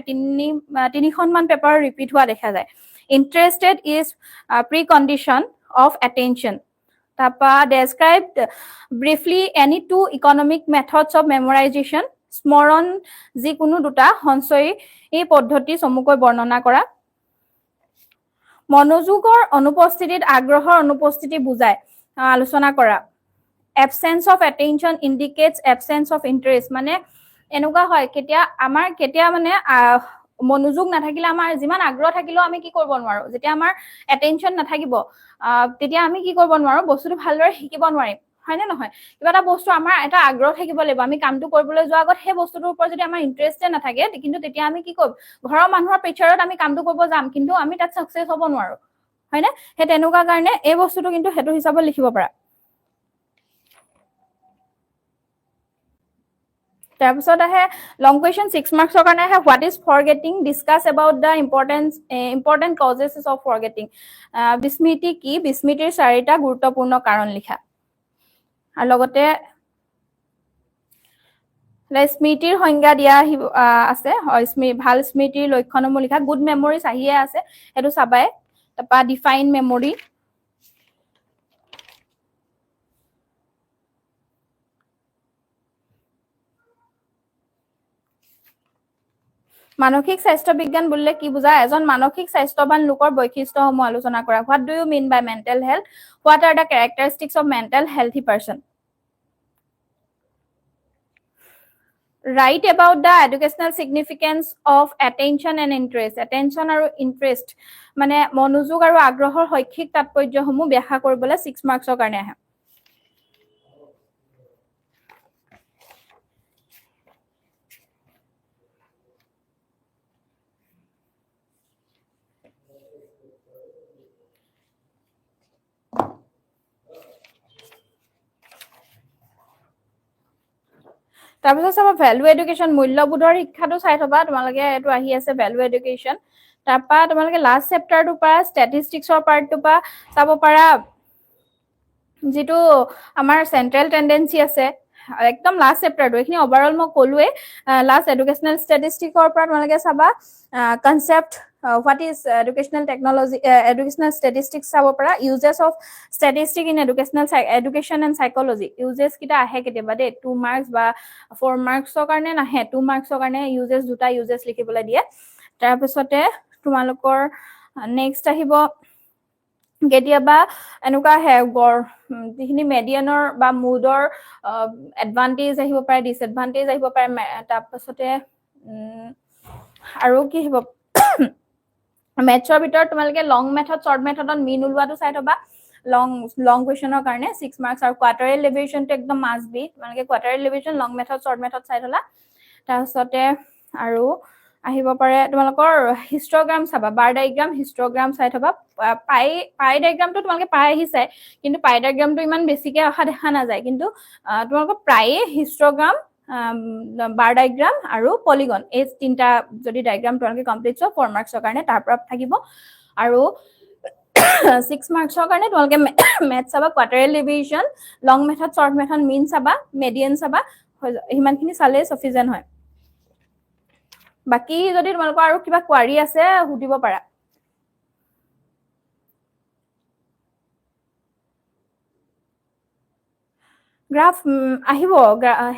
তিনিখনমান পেপাৰ ৰিপিট হোৱা দেখা যায় interested is pre condition of attention তাৰপা described briefly any two economic methods of memorization স্মৰণ যিকোনো দুটা সঞ্চয়ী এই পদ্ধতি চমুকৈ বৰ্ণনা কৰা মনোযোগৰ অনুপস্থিতিত আগ্ৰহৰ অনুপস্থিতি বুজায় আলোচনা কৰা absence of attention indicates absence of interest মানে এনেকুৱা হয় কেতিয়া মানে মনোযোগ নাথাকিলে আমাৰ যিমান আগ্ৰহ থাকিলেও আমি কি কৰিব নোৱাৰো যেতিয়া আমাৰ attention নাথাকিব তেতিয়া আমি কি কৰিব নোৱাৰো বস্তুটো ভালদৰে শিকিব নোৱাৰিম হয় নে নহয় কিবা এটা বস্তু আমাৰ এটা আগ্ৰহ থাকিব লাগিব আমি কামটো কৰিবলৈ যোৱাৰ আগত সেই বস্তুটোৰ ওপৰত যদি আমাৰ ইন্টাৰেষ্টে নাথাকে কিন্তু তেতিয়া আমি কি কৰিম ঘৰৰ মানুহৰ প্ৰেচাৰত আমি কামটো কৰিব যাম কিন্তু আমি তাত সাকসেস হ'ব নোৱাৰো হয় নে হে তেনেকুৱা কাৰণে এই বস্তুটো কিন্তু হেতু হিচাপত লিখিব পাৰা তাৰপিছত আহে লং কুৱেশ্যন 6 মাৰ্কছৰ কাৰণে আহে what is forgetting discuss about the important causes of forgetting বিস্মৃতি কি বিস্মৃতিৰ চাৰিটা গুৰুত্বপূৰ্ণ কাৰণ লিখা আৰু লগতে স্মৃতিৰ সংজ্ঞা দিয়া আছে ভাল স্মৃতিৰ লক্ষণসমূহ লিখা গুড মেমৰিজ আহিয়ে আছে সেইটো চাবাই তাৰপা ডিফাইন মেমৰি মানসিক স্বাস্থ্য বিজ্ঞান বুলিলে কি বুজা এজন মানসিক স্বাস্থ্যৱান লোকৰ বৈশিষ্ট্যসমূহ আলোচনা কৰা what do you mean by mental health what are the characteristics of mental healthy person write about the educational significance of attention and interest attention আৰু interest মানে মনোযোগ আৰু আগ্ৰহৰ শৈক্ষিক তাৎপৰ্যসমূহ ব্যাখ্যা কৰিবলৈ 6 মাৰ্কছৰ কাৰণে আহে তাৰপিছত চাবা ভ্যালু এডুকেশ্যন মূল্যবোধৰ শিক্ষাটো চাই থবা তোমালোকে এটো আহি আছে ভ্যালু এডুকেশ্যন তাৰপা তোমালোকে লাষ্ট চেপ্টাৰটো পৰা ষ্টেটিষ্টিক্সৰ পাৰ্টটো পৰা চাব পাৰা যেটো আমাৰ সেন্ট্ৰাল টেন্ডেন্সি আছে একদম লাষ্ট চেপ্টাৰটো এখিনি ওভাৰঅল মই কলোৱে লাষ্ট এডুকেশনাল ষ্টেটিষ্টিকৰ পৰা তোমালোকে চাবা concept what is educational technology educational statistics চাব পাৰা uses of statistic in education and psychology uses কিটা আহে কেতিয়াবা দে 2 মাৰ্কস বা 4 মাৰ্কসৰ কাৰণে নাহে 2 মাৰ্কসৰ কাৰণে uses দুটা uses লিখিবলৈ দিয়ে তাৰ পিছতে তোমালোকৰ নেক্সট আহিব কেতিয়াবা এনেকুৱা হে গৰ যিখিনি মেডিয়ানৰ বা মুডৰ এডভান্টেজ আহিব পাৰে ডিসএডভান্টেজ আহিব পাৰে তাৰ পিছতে আৰু কি হ'ব মেথছৰ ভিতৰত তোমালোকে লং মেথড শৰ্ট মেথডত মিন উলুৱাটো চাই থবা লং কুৱেশ্যনৰ কাৰণে 6 মাৰ্কস আৰু কোৱাৰ্টাৰেল ডেভিয়েশনটো একদম মাষ্ট বি তোমালোকে কোৱাৰ্টাৰেল ডেভিয়েশন লং মেথড শৰ্ট মেথড চাই থলা তাৰপিছতে আৰু আহিব পাৰে তোমালোকৰ হিষ্টগ্ৰাম চাবা বাৰ ডায়াগ্ৰাম হিষ্টগ্ৰাম চাই থবা পাই ডায়াগ্ৰামটো তোমালোকে পাই আহিছে কিন্তু পাই ডায়াগ্ৰামটো ইমান বেছিকে অহা দেখা নাযায় কিন্তু তোমালোকৰ প্ৰায়ে হিষ্টগ্ৰাম বাৰ ডায়াগ্ৰাম আৰু পলিগন এই তিনটা যদি ডায়াগ্ৰাম তোমালোকে কমপ্লিট চ 4 মাৰ্কছৰ কাৰণে তাৰ পৰা থাকিব আৰু 6 মাৰ্কছৰ কাৰণে তোমালোকে মেথ চাবা কোৱাৰ্টাৰেল ডেভিয়েশন লং মেথড শৰ্ট মেথড মিন চাবা মেডিয়ান চাবা হিমানখিনি চালে সাফিসিয়েন্ট হয় বাকি যদি তোমালোকৰ আৰু কিবা কোৱাৰি আছে সুধিব পাৰা গ্ৰাফ আহিব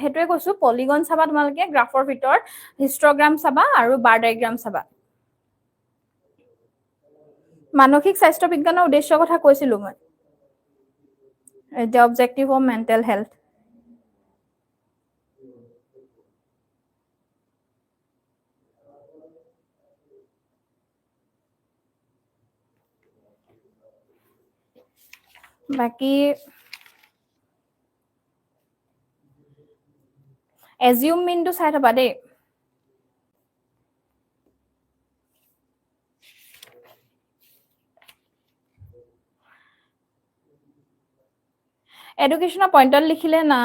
হেতুৱে কৈছো পলিগন চাবা তোমালোকে গ্ৰাফৰ ভিতৰত হিষ্টগ্ৰাম চাবা আৰু বাৰ ডায়াগ্ৰাম চাবা মানসিক স্বাস্থ্য বিজ্ঞানৰ উদ্দেশ্য কথা কৈছিলো মই the objective of mental health বাকি assume mean to চাই থবা দেই এডুকেশনৰ পইণ্টত লিখিলে না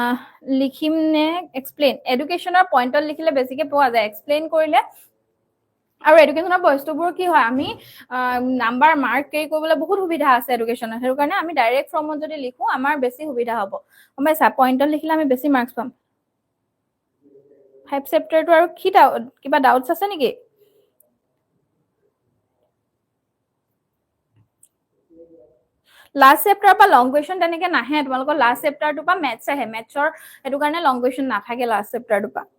লিখিম নে এক্সপ্লেইন এডুকেশনৰ পইণ্টত লিখিলে বেছিকে পোৱা যায় এক্সপ্লেইন কৰিলে আৰু এডুকেশনৰ বস্তুবোৰ কি হয় আমি নাম্বাৰ মাৰ্ক কেৰি কৰিবলৈ বহুত সুবিধা আছে এডুকেশনৰ হেতু কাৰণে আমি ডাইৰেক্ট ফৰ্মত যদি লিখো আমাৰ বেছি সুবিধা হ'ব গমপাইছা পইণ্টত লিখিলে আমি বেছি মাৰ্কস পাম 5 চেপ্টাৰটো আৰু কি কিবা ডাউটছ আছে নেকি লাষ্ট চেপ্টাৰ পৰা লং কুৱেশ্যন তেনেকে নাহে তোমালোকৰ লাষ্ট চেপ্টাৰটোৰ পৰা মেথছ আহে মেথছৰ সেইটো কাৰণে লং কুৱেশ্যন নাথাকে লাষ্ট চেপ্টাৰটোৰ পৰা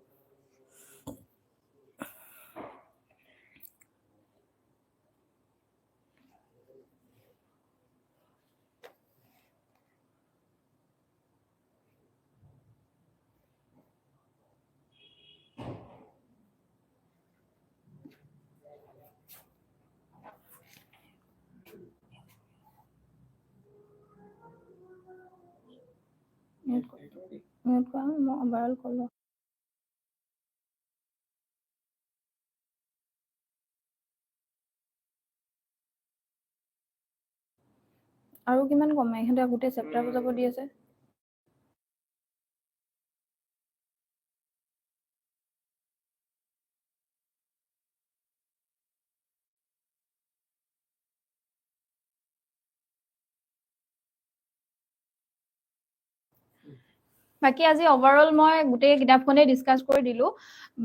মই অভাৰঅল কলো আৰু কিমান কমাই ইহঁতে গোটেই চেপ্টাৰ বুজাব দি আছে বাকি আজি ওভাৰঅল মই গোটেই কিতাপখনে ডিসকাস কৰি দিলো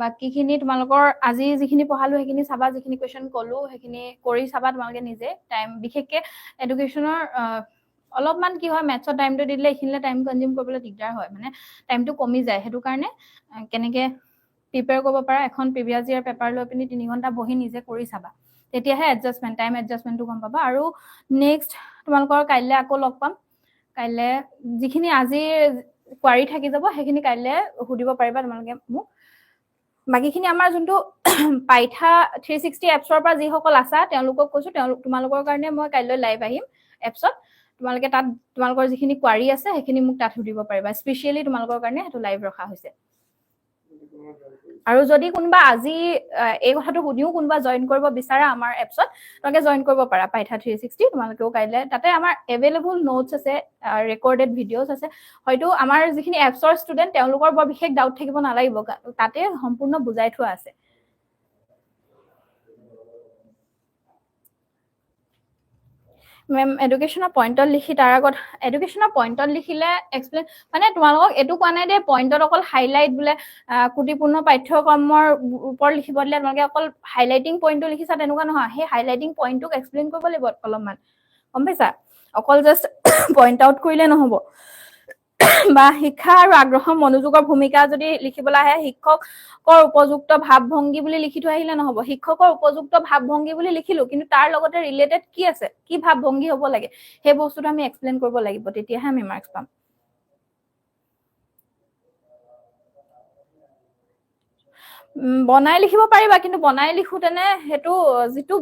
বাকিখিনি তোমালোকৰ আজি যিখিনি পঢ়ালো সেইখিনি চাবা যিখিনি কোৱেশ্চন কলো সেইখিনি কৰি চাবা তোমালোকে নিজে টাইম বিশেষকে এডুকেশনৰ অলপমান কি হয় মেথছৰ টাইমটো দিলে এইখিনিলে টাইম কনজিউম কৰিবলৈ দিগদাৰ হয় মানে টাইমটো কমি যায় সেইটো কাৰণে কেনেকে প্ৰিপেয়াৰ কৰিব পাৰা এখন প্ৰিভিয়াছ ইয়াৰ পেপাৰ লৈ পিনি 3 ঘণ্টা বহি নিজে কৰি চাবা তেতিয়াহে এডজাষ্টমেন্ট টাইম এডজাষ্টমেন্টটো গম পাবা আৰু নেক্সট তোমালোকৰ কাইলে আকৌ লগ পাম কাইলে যিখিনি আজি কোৱাৰি থাকি যাব সেইখিনি কাইলে সুধিব পাৰিবা তোমালোকে মোক বাকিখিনি আমাৰ যোনটো পাইথা 360 এপছৰ পৰা যিসকল আছা তেওঁলোকক কৈছো তোমালোকৰ কাৰণে মই কাইলৈ লাইভ আহিম এপছত তোমালোকে তাত তোমালোকৰ যিখিনি কোৱাৰি আছে সেইখিনি মোক তাত সুধিব পাৰিবা স্পেশালি তোমালোকৰ কাৰণে হেতু লাইভ ৰখা হৈছে আৰু যদি কোনবা আজি এই কথাটো সুধিও কোনবা জয়েন কৰিব বিচাৰা আমাৰ এপছত তোমালোকে জয়েন কৰিব পাৰা পাইথা 360 তোমালোকেও কাইলে তাতে আমাৰ এভেইলেবল নোটছ আছে ৰেকৰ্ডেড ভিডিঅ'ছ আছে হয়তো আমাৰ যিখিনি এপছৰ ষ্টুডেন্ট তেওঁলোকৰ বৰ বিশেষ ডাউট থাকিব নালাগিব তাতে সম্পূৰ্ণ বুজাই থোৱা আছে মেম এডুকেশনৰ পইণ্টত লিখি তাৰ আগত এডুকেশনৰ পইণ্টত লিখিলে এক্সপ্লেইন মানে তোমালোকক এটো কোৱা নাই দে পইণ্টত অকল হাইলাইট বোলে কুটিপূৰ্ণ পাঠ্যক্ৰমৰ ওপৰত লিখিব দিলে তোমালোকে অকল হাইলাইটিং পইণ্টটো লিখিছা তেনেকুৱা নহয় সেই হাইলাইটিং পইণ্টটোক এক্সপ্লেইন কৰিব লাগিব অলপমান গম পাইছা অকল জাস্ট পইণ্ট আউট কৰিলে নহব বা শিক্ষা আৰু আগ্ৰহৰ মনোযোগৰ ভূমিকা যদি লিখিবলৈ আহে শিক্ষকৰ উপযুক্ত ভাৱভংগী বুলি লিখি থৈ আহিলে নহব শিক্ষকৰ উপযুক্ত ভাৱভংগী বুলি লিখিলো কিন্তু তাৰ লগতে ৰিলেটেড কি আছে কি ভাৱভংগী হ'ব লাগে সেই বস্তুটো আমি এক্সপ্লেইন কৰিব লাগিব তেতিয়াহে আমি মাৰ্কস পাম বনাই লিখিব পাৰিবা কিন্তু বনাই লিখোতেনে হেতু যেটো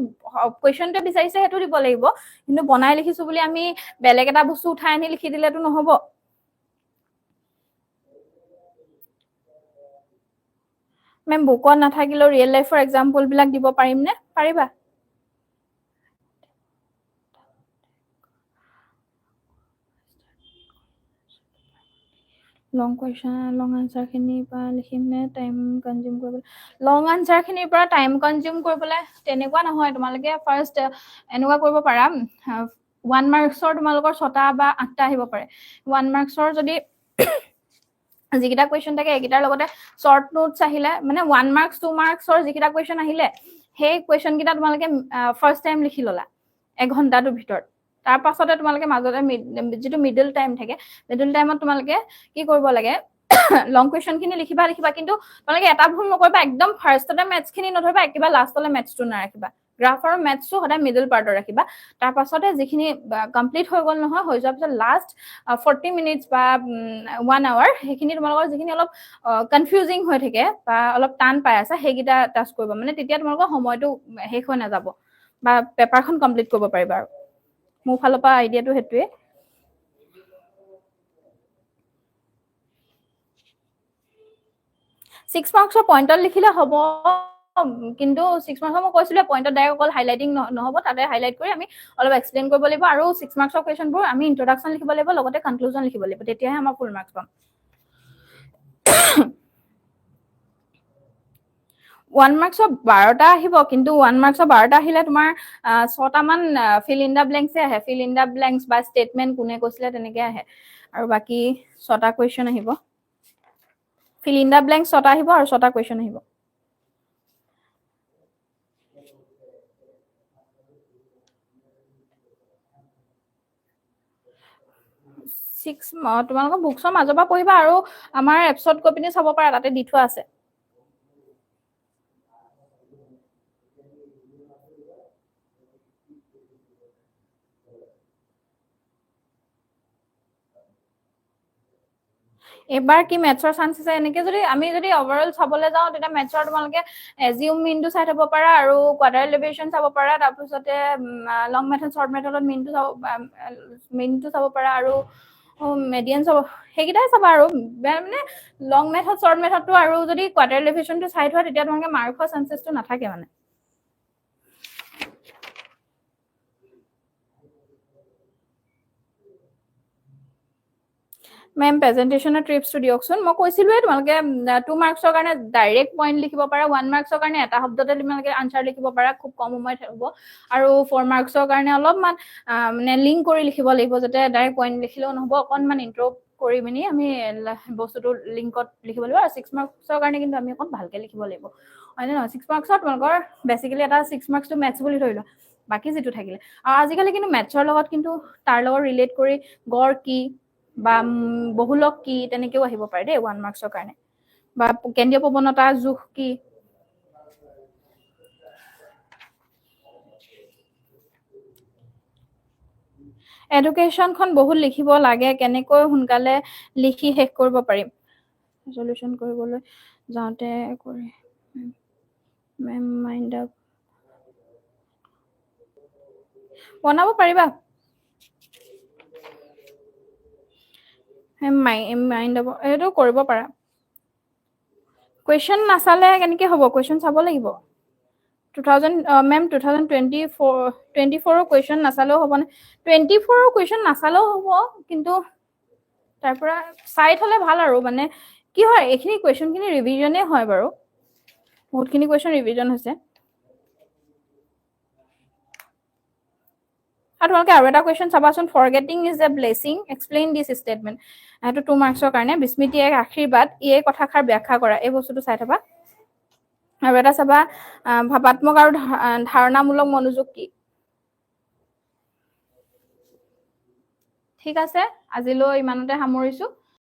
কোৱেশ্চনটো বিচাৰিছে হেতু দিব লাগিব কিন্তু বনাই লিখিছো বুলি আমি বেলেগ এটা বস্তু উঠাই আনি লিখি দিলেতো নহব মেম বুকত নাথাকিলেও ৰিয়েল লাইফৰ এক্সাম্পল বিলাক দিব পাৰিম নে পাৰিবা লং কোৱেশ্চন লং আনসাৰ খিনি পৰা লিখিম নে টাইম কনজিউম কৰিব লং আনসাৰ খিনিৰ পৰা টাইম কনজিউম কৰিবলৈ তেনেকুৱা নহয় তোমালোকে ফাৰ্ষ্ট এনেকুৱা কৰিব পাৰা 1 মাৰ্কছৰ তোমালোকৰ 6টা বা 8টা আহিব পাৰে 1 মাৰ্কছৰ যদি যিকিটা কোৱেশ্চন থাকে এইকিটাৰ লগতে শৰ্ট নোটস আহিলে মানে 1 মাৰ্কস 2 মাৰ্কসৰ যিকিটা কোৱেশ্চন আহিলে সেই কোৱেশ্চন কিটা তোমালোকে ফাৰ্ষ্ট টাইম লিখি ললা 1 ঘণ্টাৰ ভিতৰত তাৰ পাছতে তোমালোকে মাজতে যেটো মিডল টাইম থাকে মিডল টাইমত তোমালোকে কি কৰিব লাগে লং কোৱেশ্চন খিনি লিখিবা কিন্তু তোমালোকে এটা ভুল নকৰিবা একদম ফাৰ্ষ্টতে মেথছ খিনি নধৰিবা একেবাৰে লাষ্টলে মেথছটো নাৰাখিবা গ্ৰাফ আৰু মেথছটো সদায় মিডল পাৰ্টত ৰাখিবা তাৰ পাছতে যিখিনি কমপ্লিট হৈ গল নহয় হৈ যোৱাৰ পিছত লাষ্ট 40 মিনিটস বা 1 আৱাৰ সেইখিনি তোমালোকৰ যিখিনি অলপ কনফিউজিং হৈ থাকে বা অলপ টান পাই আছে সেইকিটা টাস্ক কৰিবা মানে তেতিয়া তোমালোকৰ সময়টো শেষ হৈ নাযাব বা পেপাৰখন কমপ্লিট কৰিব পাৰিবা আৰু মোৰ ফালৰ পৰা আইডিয়াটো হেতুৱে 6 মাৰ্কছৰ পইণ্টত লিখিলে হ'ব কিন্তু 6 মাৰ্কছৰ মই কৈছিলো পইণ্টত ডাইৰেক্ট অকল হাইলাইটিং নহব তাতে হাইলাইট কৰি আমি অলপ এক্সপ্লেইন কৰিব লাগিব আৰু 6 মাৰ্কছৰ কোৱেশ্চনবোৰ আমি ইন্ট্ৰডাকচন লিখিব লাগিব লগতে কনক্লুজন লিখিব লাগিব তেতিয়াহে আমাৰ ফুল মাৰ্কছ পাম 1 মাৰ্কছৰ 12টা আহিব কিন্তু 1 মাৰ্কছৰ 12টা আহিলে তোমাৰ 6টা মান ফিল ইন দা ব্ল্যাঙ্কছে আহে ফিল ইন দা ব্ল্যাঙ্কছ বা স্টেটমেন্ট কোনে কৈছিলে তেনেকে আহে আৰু বাকি 6টা কোৱেশ্চন আহিব ফিল ইন দা ব্ল্যাঙ্কছ 6টা আহিব আৰু 6টা কোৱেশ্চন আহিব তোমালোকৰ বুকছৰ মাজৰ পৰা পঢ়িবা আৰু আমাৰ এপছত গৈ পিনি চাব পাৰা, তাতে দি থোৱা আছে। এবাৰ কি মেথছৰ চান্স আছে এনেকে যদি আমি যদি ওভাৰঅল চাবলৈ যাওঁ তেতিয়া মেথছৰ তোমালোকে এজিউম মিনটো চাই থব পাৰা আৰু কোৱাৰ্টাৰ এলিভেশ্যন চাব পাৰা, তাৰপিছতে লং মেথড শ্বৰ্ট মেথডত মিনটো চাব পাৰা আৰু মেডিয়ান চাব, সেইকেইটাই চাবা আৰু মানে লং মেথড শ্বৰ্ট মেথডটো আৰু যদি কোৱাৰ্টাৰ এলিভেশ্যনটো চাই থোৱা তেতিয়া তোমালোকে মাৰ্ক হোৱা চান্সেছটো নাথাকে মানে। মেম প্ৰেজেন্টেশ্যনৰ ট্ৰিপছটো দিয়কচোন। মই কৈছিলোৱে তোমালোকে 2 মাৰ্কছৰ কাৰণে ডাইৰেক্ট পইণ্ট লিখিব পাৰা, 1 মাৰ্কছৰ কাৰণে এটা শব্দতে তোমালোকে আনচাৰ লিখিব পাৰা, খুব কম সময়ত হ'ব, আৰু 4 মাৰ্কছৰ কাৰণে অলপমান মানে লিংক কৰি লিখিব লাগিব, যাতে ডাইৰেক্ট পইণ্ট লিখিলেও নহ'ব, অকণমান ইণ্ট্ৰ কৰি পিনি আমি বস্তুটো লিংকত লিখিব লাগিব। আৰু 6 মাৰ্কছৰ কাৰণে কিন্তু আমি অকণ ভালকৈ লিখিব লাগিব, হয়নে নহয়? 6 মাৰ্কছত তোমালোকৰ বেচিকেলি এটা 6 মাৰ্কছটো মেথছ বুলি ধৰি লোৱা, বাকী যিটো থাকিলে। আৰু আজিকালি কিন্তু মেথছৰ লগত কিন্তু তাৰ লগত ৰিলেট কৰি গড় কি বা বহুলক কি তেনেকেও আহিব পাৰে দেই 1 মাৰ্কছৰ কাৰণে, বা কেন্দ্ৰীয় প্ৰৱণতা জোখ কি। এডুকেশ্যনখন বহুত লিখিব লাগে, কেনেকৈ সোনকালে লিখি শেষ কৰিব পাৰিম? ৰেজলিউশ্যন কৰিবলৈ যাওঁতে কৰি মেম মাইণ্ড আপ বনাব পাৰিবা। মাইণ্ড আপ এইটো কৰিব পাৰা। কুৱেশ্যন নাচালে কেনেকৈ হ'ব? কুৱেশ্যন চাব লাগিব। 2024ৰ কুৱেশ্যন নাচালেও হ'বনে? 24ৰ কুৱেশ্যন নাচালেও হ'ব, কিন্তু তাৰ পৰা চাই থ'লে ভাল আৰু মানে কি হয়, এইখিনি কুৱেশ্যনখিনি ৰিভিজনেই হয় বাৰু, বহুতখিনি কুৱেশ্যন ৰিভিজন হৈছে। আৰু তোমালোকে আৰু এটা কুৱেশ্যন চাবাচোন, forgetting is a blessing, explain this statement. সেইটো 2 মাৰ্কছৰ কাৰণে, বিস্মৃতি এক আশীৰ্বাদ, এই কথাষাৰ ব্যাখ্যা কৰা, এই বস্তুটো চাই থবা। আৰু এটা চাবা, ভাৱাত্মক আৰু ধাৰণামূলক মনোযোগ কি। ঠিক আছে, আজিলৈ ইমানতে সামৰিছোঁ।